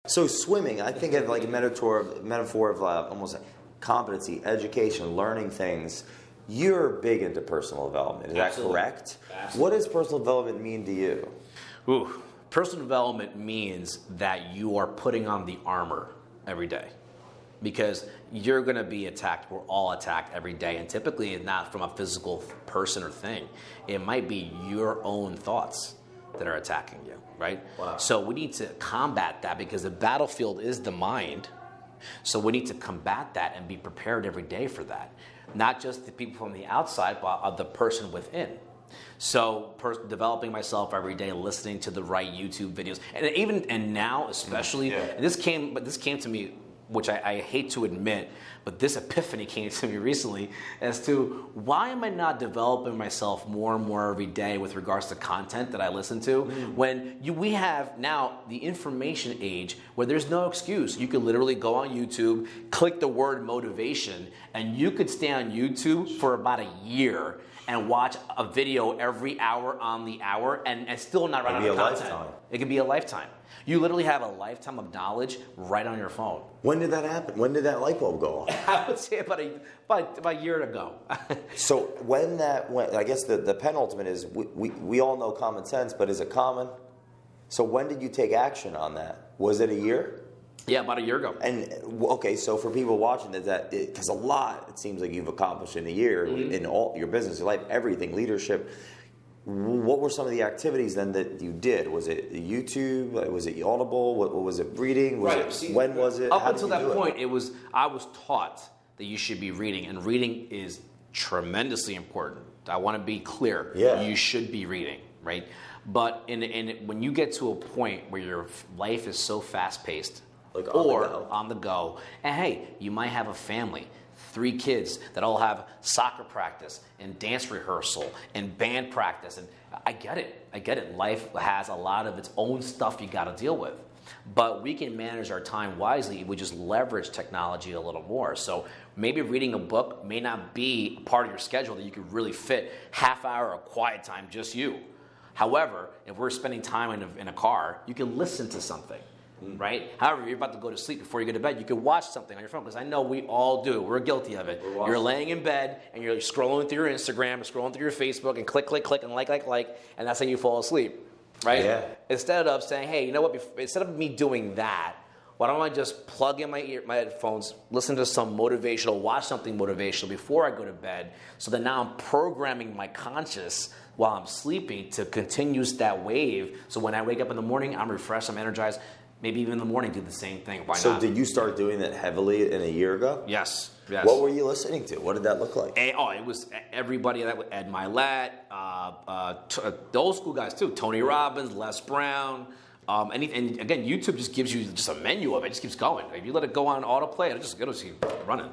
So swimming, I think of like a metaphor of almost like competency, education, learning things. You're big into personal development. Is Absolutely. that correct? Absolutely. What does personal development mean to you? Ooh, personal development means that you are putting on the armor every day. Because you're going to be attacked. We're all attacked every day. And typically it's not from a physical person or thing. It might be your own thoughts that are attacking you, right? Wow. So we need to combat that because the battlefield is the mind. So we need to combat that and be prepared every day for that. Not just the people from the outside, but the person within. So developing myself every day, listening to the right YouTube videos. And now especially, and this came to me, which I hate to admit, but this epiphany came to me recently as to why am I not developing myself more and more every day with regards to content that I listen to? When we have now the information age where there's no excuse. You could literally go on YouTube, click the word motivation, and you could stay on YouTube for about a year and watch a video every hour on the hour and still not run out of content. Lifetime. It could be a lifetime. You literally have a lifetime of knowledge right on your phone. When did that happen? When did that light bulb go on? I would say about a year ago. So when that went, I guess the penultimate is we all know common sense, but is it common? So when did you take action on that? Was it a year? Yeah, about a year ago. And okay, so for people watching, because a lot it seems like you've accomplished in a year in all your business, your life, everything, leadership. What were some of the activities then that you did? Was it YouTube? Was it Audible? What was it? Reading? When was it? Up until that point, I was taught that you should be reading, and reading is tremendously important. I want to be clear. Yeah. You should be reading, right? But when you get to a point where your life is so fast-paced, like on the go, and hey, you might have a family. 3 kids that all have soccer practice and dance rehearsal and band practice. And I get it. Life has a lot of its own stuff you got to deal with. But we can manage our time wisely if we just leverage technology a little more. So maybe reading a book may not be part of your schedule that you could really fit half hour of quiet time, just you. However, if we're spending time in a car, you can listen to something. Right? However, you're about to go to sleep before you go to bed, you can watch something on your phone, because I know we all do. We're guilty of it. You're laying in bed, and you're scrolling through your Instagram, scrolling through your Facebook, and click, and like, and that's how you fall asleep. Right? Yeah. Instead of saying, hey, you know what, instead of me doing that, why don't I just plug in my headphones, listen to some motivational, watch something motivational before I go to bed, so that now I'm programming my conscious while I'm sleeping to continue that wave, so when I wake up in the morning, I'm refreshed, I'm energized. Maybe even in the morning do the same thing. Why not? So did you start doing that heavily in a year ago? Yes. What were you listening to? What did that look like? It was everybody that Ed Milet, the old school guys too. Tony Robbins, Les Brown. And again, YouTube just gives you just a menu of it. It just keeps going. If you let it go on autoplay, it'll just keep running.